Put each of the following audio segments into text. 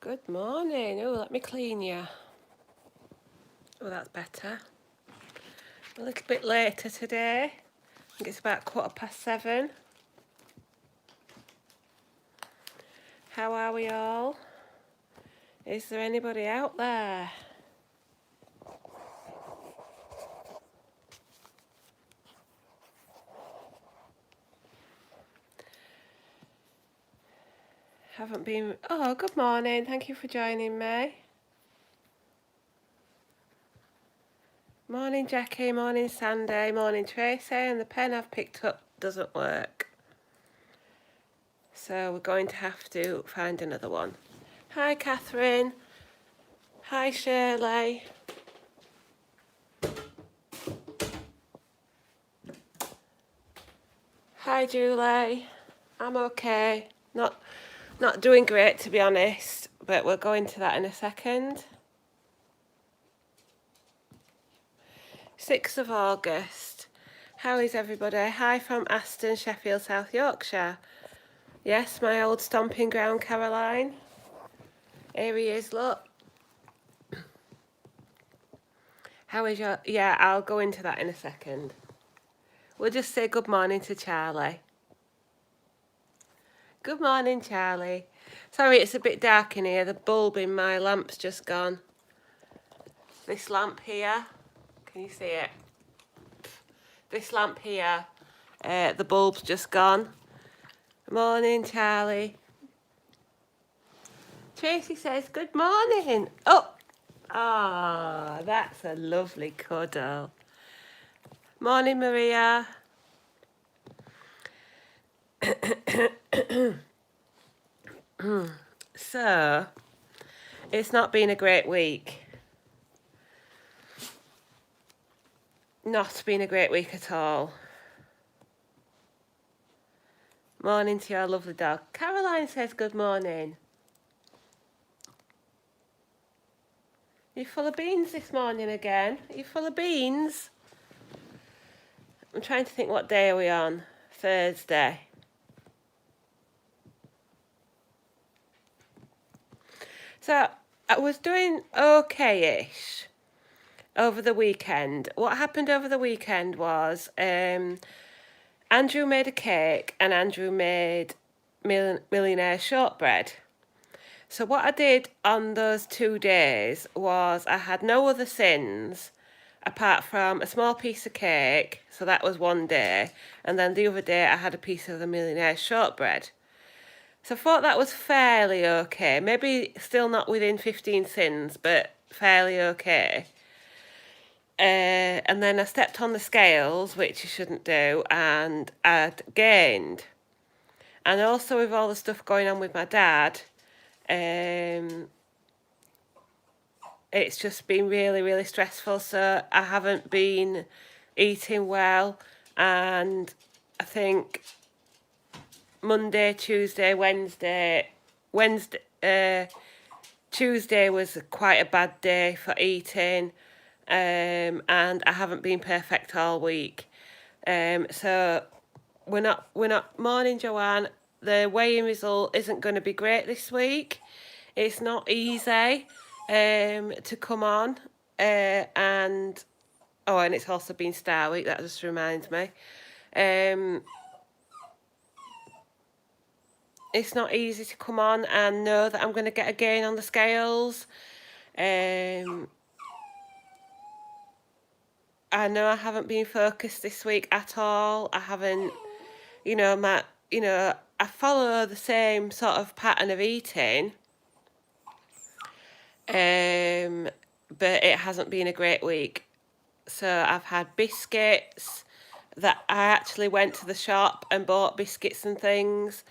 Good morning. Oh, let me clean you. Oh, that's better. A little bit later today. I think it's about 7:15. How are we all? Is there anybody out there? Haven't been... Oh, good morning. Thank you for joining me. Morning, Jackie. Morning, Sandy. Morning, Tracy. And the pen I've picked up doesn't work. So we're going to have to find another one. Hi, Catherine. Hi, Shirley. Hi, Julie. I'm okay. Not doing great, to be honest, but we'll go into that in a second. 6th of August. How is everybody? Hi from Aston, Sheffield, South Yorkshire. Yes, my old stomping ground, Caroline. Here he is, look. How is your... Yeah, I'll go into that in a second. We'll just say good morning to Charlie. Good morning, Charlie. Sorry, it's a bit dark in here. The bulb in my lamp's just gone. This lamp here, can you see it? This lamp here, the bulb's just gone. Morning, Charlie. Tracy says, good morning. Oh, that's a lovely cuddle. Morning, Maria. So, it's not been a great week. Not been a great week at all. Morning to your lovely dog. Caroline says good morning. You full of beans this morning again? Are you full of beans? I'm trying to think, what day are we on? Thursday. So I was doing okay-ish over the weekend. What happened over the weekend was Andrew made a cake and Andrew made millionaire shortbread. So what I did on those 2 days was I had no other sins apart from a small piece of cake. So that was one day. And then the other day I had a piece of the millionaire shortbread. So I thought that was fairly okay. Maybe still not within 15 sins, but fairly okay. And then I stepped on the scales, which you shouldn't do, and I'd gained. And also with all the stuff going on with my dad, it's just been really, really stressful. So I haven't been eating well, and I think Monday, Tuesday, Tuesday was quite a bad day for eating, and I haven't been perfect all week. So we're not. Morning, Joanne. The weighing result isn't going to be great this week. It's not easy to come on, and it's also been Star Week. That just reminds me. It's not easy to come on and know that I'm going to get a gain on the scales. I know I haven't been focused this week at all. I haven't, I follow the same sort of pattern of eating, but it hasn't been a great week. So I've had biscuits that I actually went to the shop and bought biscuits and things,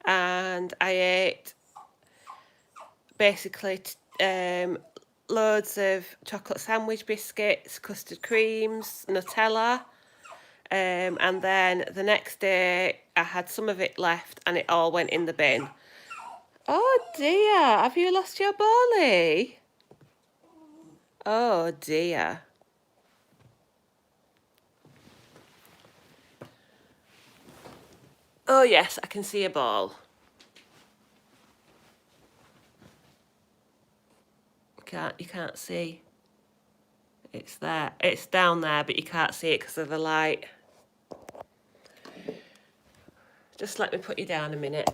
and I ate basically loads of chocolate sandwich biscuits, custard creams, Nutella, and then the next day I had some of it left and it all went in the bin. Oh dear, have you lost your bally? Oh dear. Oh yes, I can see a ball. You can't see. It's there. It's down there, but you can't see it because of the light. Just let me put you down a minute.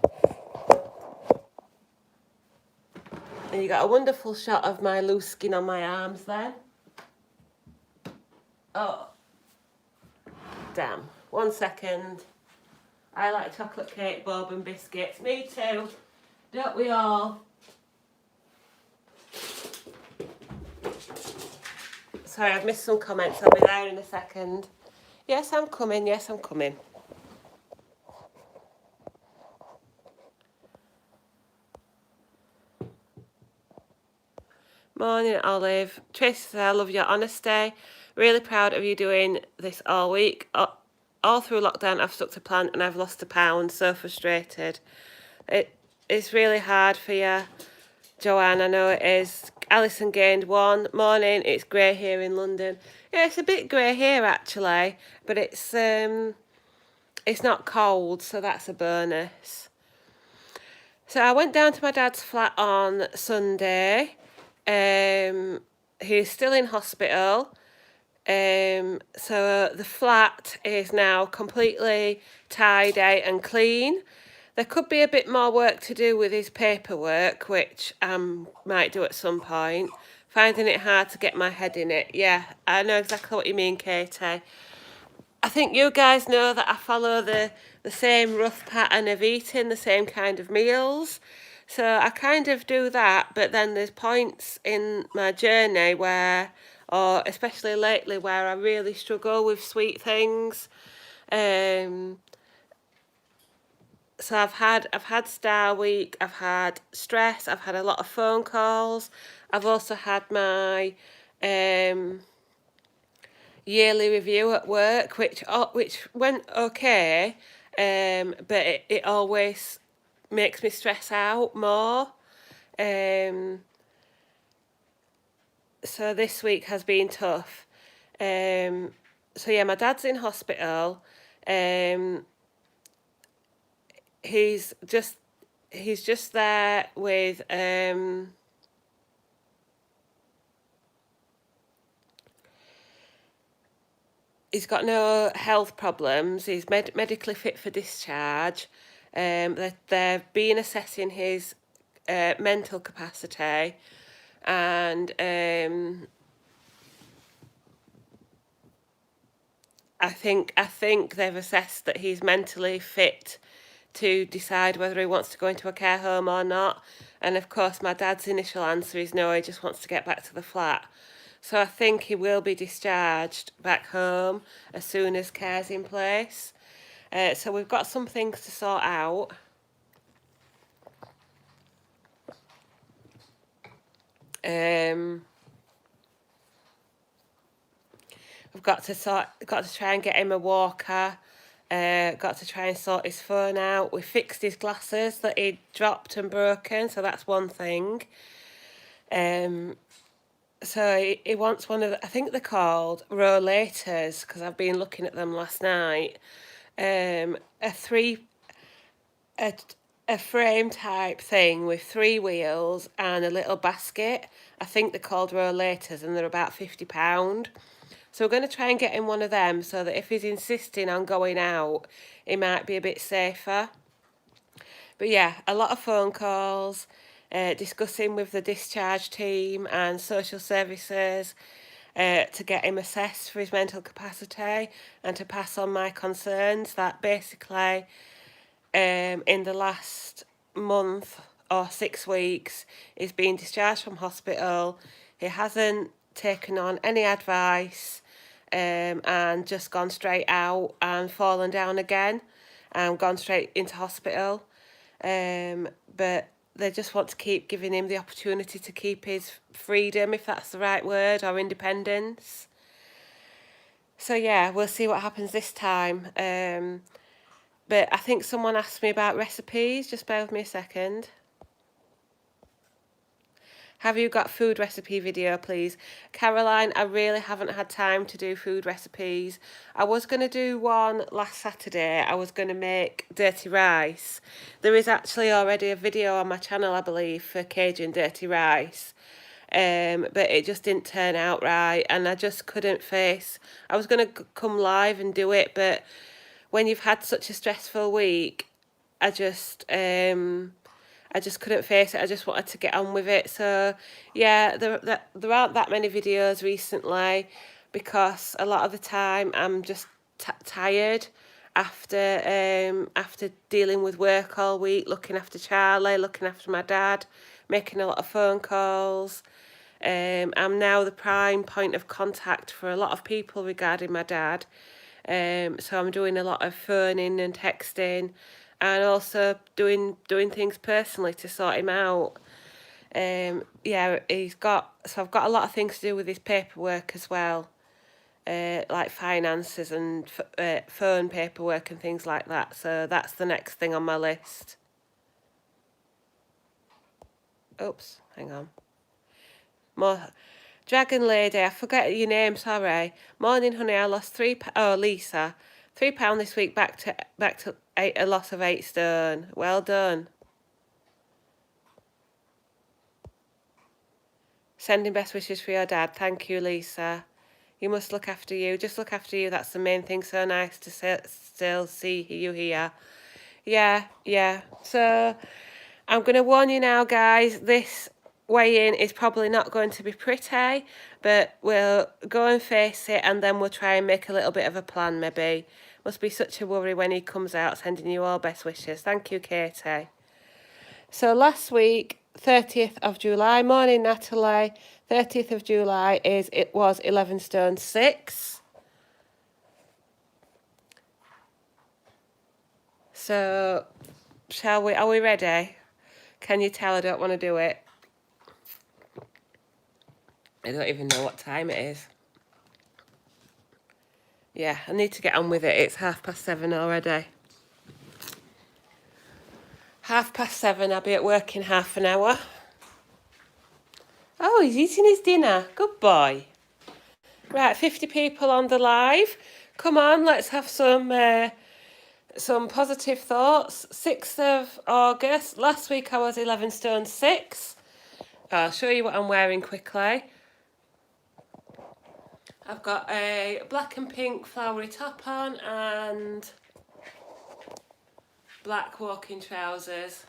And you got a wonderful shot of my loose skin on my arms there. Oh, damn. 1 second. I like chocolate cake, Bob, and biscuits. Me too. Don't we all? Sorry, I've missed some comments. I'll be there in a second. Yes, I'm coming. Yes, I'm coming. Morning, Olive. Tracy says, I love your honesty. Really proud of you doing this all week. All through lockdown, I've stuck to plan and I've lost a pound. So frustrated. It's really hard for you, Joanne. I know it is. Alison gained 1. Morning. It's grey here in London. Yeah, it's a bit grey here actually, but it's not cold, so that's a bonus. So I went down to my dad's flat on Sunday. He's still in hospital. So the flat is now completely tidy and clean. There could be a bit more work to do with his paperwork, which I might do at some point. Finding it hard to get my head in it. Yeah, I know exactly what you mean, Katie. I think you guys know that I follow the same rough pattern of eating, the same kind of meals. So I kind of do that, but then there's points in my journey where, or especially lately, where I really struggle with sweet things. So I've had Star Week, I've had stress, I've had a lot of phone calls. I've also had my yearly review at work, which went okay, but it always makes me stress out more. So this week has been tough. So yeah, my dad's in hospital. He's just there with he's got no health problems. He's medically fit for discharge. They've been assessing his mental capacity, and I think they've assessed that he's mentally fit to decide whether he wants to go into a care home or not. And of course, my dad's initial answer is no, he just wants to get back to the flat. So I think he will be discharged back home as soon as care's in place. So we've got some things to sort out. We've got to try and get him a walker. Got to try and sort his phone out. We fixed his glasses that he'd dropped and broken, so that's one thing. So he wants one of I think they're called rollators, because I've been looking at them last night. A frame type thing with 3 wheels and a little basket. I think they're called rollators and they're about £50. So we're going to try and get him one of them so that if he's insisting on going out, it might be a bit safer. But yeah, a lot of phone calls, discussing with the discharge team and social services to get him assessed for his mental capacity and to pass on my concerns that basically in the last month or 6 weeks he's been discharged from hospital. He hasn't taken on any advice and just gone straight out and fallen down again and gone straight into hospital. But they just want to keep giving him the opportunity to keep his freedom, if that's the right word, or independence. So yeah, we'll see what happens this time. But I think someone asked me about recipes. Just bear with me a second. Have you got food recipe video, please? Caroline, I really haven't had time to do food recipes. I was going to do one last Saturday. I was going to make dirty rice. There is actually already a video on my channel, I believe, for Cajun dirty rice. but it just didn't turn out right, and I just couldn't face. I was going to come live and do it, but when you've had such a stressful week, I just couldn't face it. I just wanted to get on with it. So yeah, there aren't that many videos recently because a lot of the time I'm just tired after dealing with work all week, looking after Charlie, looking after my dad, making a lot of phone calls. I'm now the prime point of contact for a lot of people regarding my dad. So I'm doing a lot of phoning and texting, and also doing things personally to sort him out. Yeah, I've got a lot of things to do with his paperwork as well, like finances and phone paperwork and things like that. So that's the next thing on my list. Oops, hang on. More Dragon Lady, I forget your name, sorry. Morning, honey, I lost oh, Lisa. £3 this week, back to a loss of 8 stone. Well done. Sending best wishes for your dad. Thank you, Lisa. You must look after you. Just look after you. That's the main thing. So nice to still see you here. Yeah. So I'm going to warn you now, guys. This weigh-in is probably not going to be pretty, but we'll go and face it, and then we'll try and make a little bit of a plan, maybe. Must be such a worry when he comes out. Sending you all best wishes. Thank you, Katie. So last week, 30th of July, morning, Natalie. 30th of July was 11 stone 6. So, are we ready? Can you tell I don't want to do it? I don't even know what time it is. Yeah, I need to get on with it. It's 7:30 already. 7:30, I'll be at work in half an hour. Oh, he's eating his dinner. Good boy. Right, 50 people on the live. Come on, let's have some positive thoughts. 6th of August. Last week I was 11 stone 6. I'll show you what I'm wearing quickly. I've got a black and pink flowery top on and black walking trousers.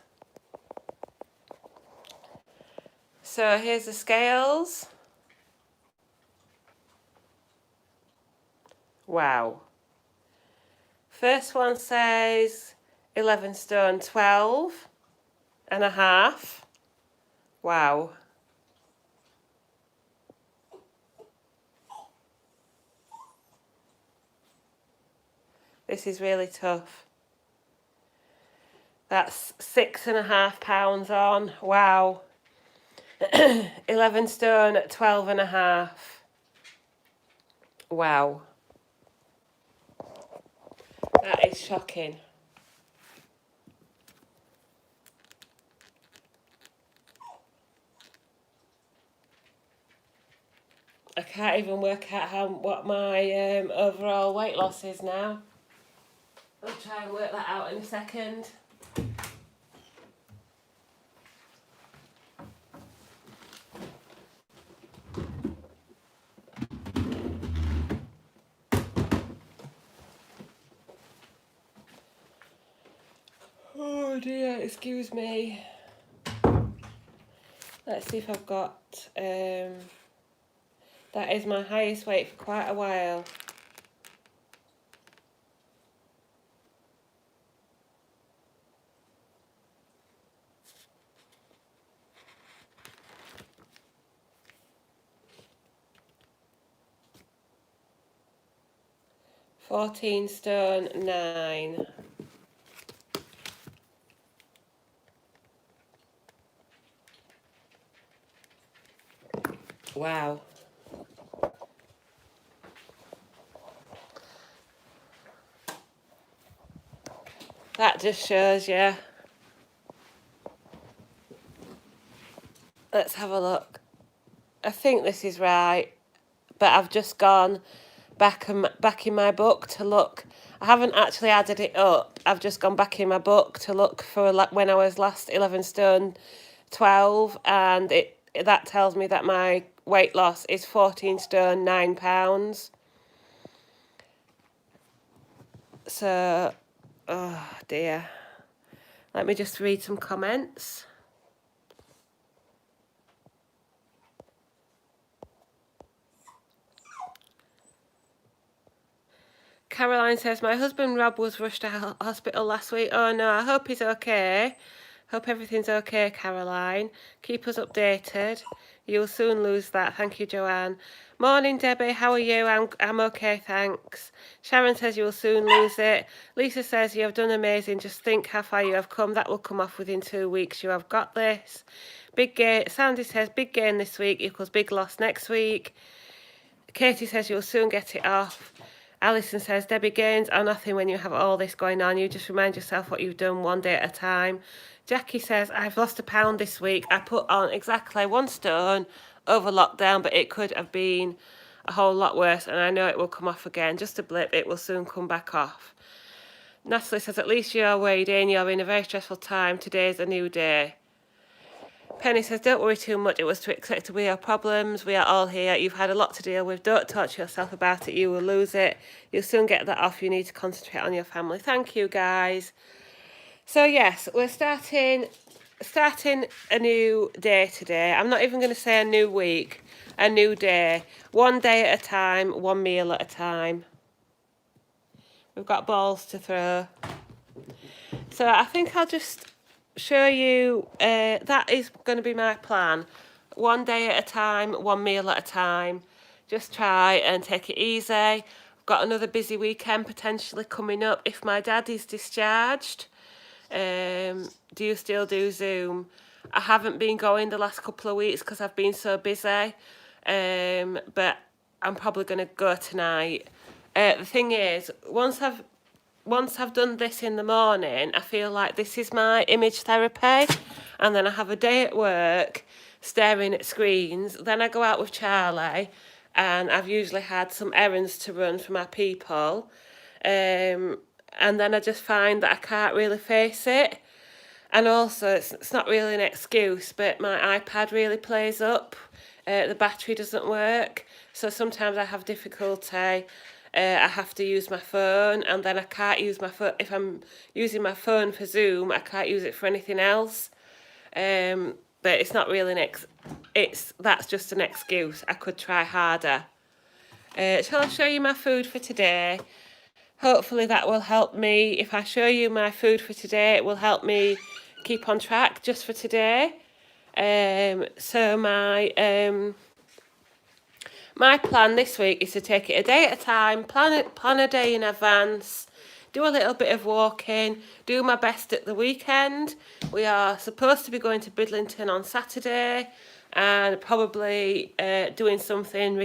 So here's the scales. Wow. First one says 11 stone 12 and a half. Wow. This is really tough. That's 6.5 pounds on. Wow. 11 stone at 12 and a half. Wow. That is shocking. I can't even work out what my overall weight loss is now. I'll try and work that out in a second. Oh dear, excuse me. Let's see if I've got, that is my highest weight for quite a while. £14 stone 9. Wow. That just shows you. Let's have a look. I think this is right, but I've just gone back in my book to look. I haven't actually added it up. I've just gone back in my book to look for when I was last 11 stone 12, and that tells me that my weight loss is 14 stone 9 pounds. So, oh dear. Let me just read some comments. Caroline says, my husband Rob was rushed to hospital last week. Oh no, I hope he's okay. Hope everything's okay, Caroline. Keep us updated. You'll soon lose that. Thank you, Joanne. Morning, Debbie. How are you? I'm okay, thanks. Sharon says you'll soon lose it. Lisa says you have done amazing. Just think how far you have come. That will come off within 2 weeks. You have got this. Big gain. Sandy says big gain this week equals big loss next week. Katie says you'll soon get it off. Alison says, Debbie, gains are nothing when you have all this going on. You just remind yourself what you've done one day at a time. Jackie says, I've lost £1 this week. I put on exactly 1 stone over lockdown, but it could have been a whole lot worse, and I know it will come off again. Just a blip, it will soon come back off. Natalie says, at least you're weighed in. You're in a very stressful time. Today's a new day. Penny says, don't worry too much. It was to expect. We have problems. We are all here. You've had a lot to deal with. Don't torture yourself about it. You will lose it. You'll soon get that off. You need to concentrate on your family. Thank you, guys. So, yes, we're starting a new day today. I'm not even going to say a new week, a new day. 1 day at a time, 1 meal at a time. We've got balls to throw. So I think I'll just show you, that is going to be my plan. 1 day at a time, 1 meal at a time. Just try and take it easy. I've got another busy weekend potentially coming up if my dad is discharged. Do you still do Zoom? I haven't been going the last couple of weeks because I've been so busy, but I'm probably going to go tonight. The thing is, once I've done this in the morning, I feel like this is my image therapy, and then I have a day at work staring at screens. Then I go out with Charlie, and I've usually had some errands to run for my people, and then I just find that I can't really face it. And also, it's not really an excuse, but my iPad really plays up. The battery doesn't work, so sometimes I have difficulty. I have to use my phone, and then I can't use my phone. If I'm using my phone for Zoom, I can't use it for anything else. But it's not really that's just an excuse. I could try harder. Shall I show you my food for today? Hopefully that will help me. If I show you my food for today, it will help me keep on track just for today. So my plan this week is to take it a day at a time, plan a day in advance, do a little bit of walking, do my best at the weekend. We are supposed to be going to Bridlington on Saturday, and probably doing something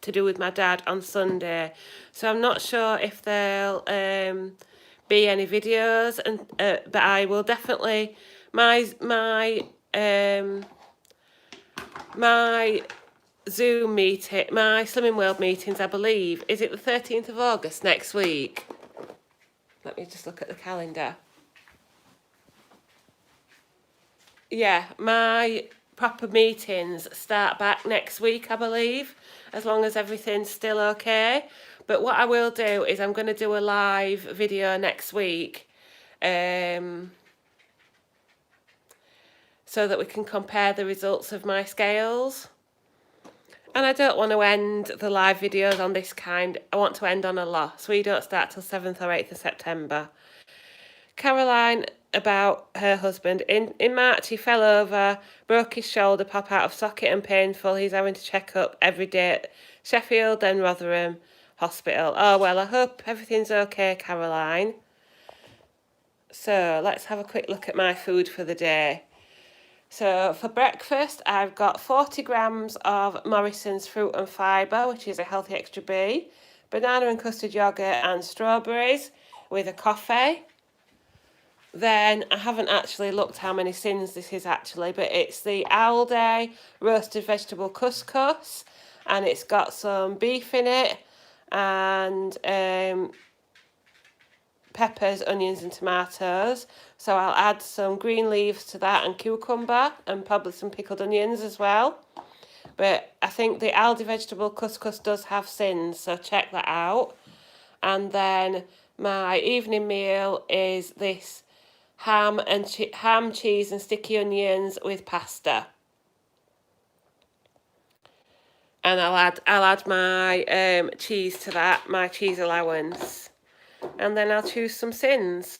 to do with my dad on Sunday. So I'm not sure if there'll be any videos, and but I will definitely my Zoom meeting, my Slimming World meetings, I believe, is it the 13th of August next week? Let me just look at the calendar. Yeah, my proper meetings start back next week, I believe, as long as everything's still okay. But what I will do is I'm going to do a live video next week, so that we can compare the results of my scales. And I don't want to end the live videos on this kind. I want to end on a loss. We don't start till 7th or 8th of September. Caroline, about her husband. In March, he fell over, broke his shoulder, pop out of socket and painful. He's having to check up every day at Sheffield, then Rotherham Hospital. Oh, well, I hope everything's okay, Caroline. So let's have a quick look at my food for the day. So for breakfast, I've got 40 grams of Morrison's Fruit and Fibre, which is a healthy extra B, banana and custard yogurt and strawberries with a coffee. Then I haven't actually looked how many sins this is actually, but it's the Aldi roasted vegetable couscous, and it's got some beef in it and peppers, onions and tomatoes. So I'll add some green leaves to that and cucumber and probably some pickled onions as well. But I think the Aldi vegetable couscous does have sins, so check that out. And then my evening meal is this ham, cheese and sticky onions with pasta. And I'll add my cheese to that, my cheese allowance. And then I'll choose some sins.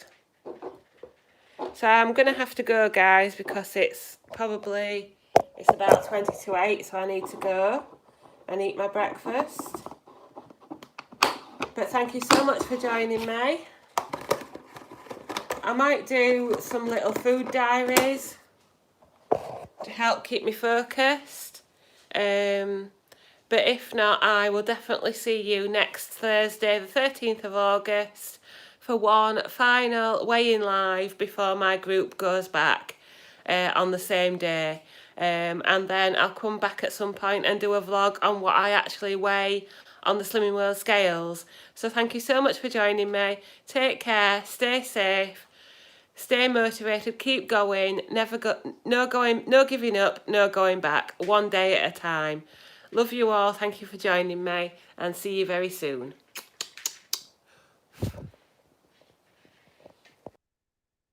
So I'm going to have to go, guys, because it's about 20 to 8, so I need to go and eat my breakfast. But thank you so much for joining me. I might do some little food diaries to help keep me focused. But if not, I will definitely see you next Thursday, the 13th of August, for one final weigh-in live before my group goes back on the same day. And then I'll come back at some point and do a vlog on what I actually weigh on the Slimming World scales. So thank you so much for joining me. Take care, stay safe, stay motivated, keep going, no giving up, no going back, one day at a time. Love you all, thank you for joining me, and see you very soon.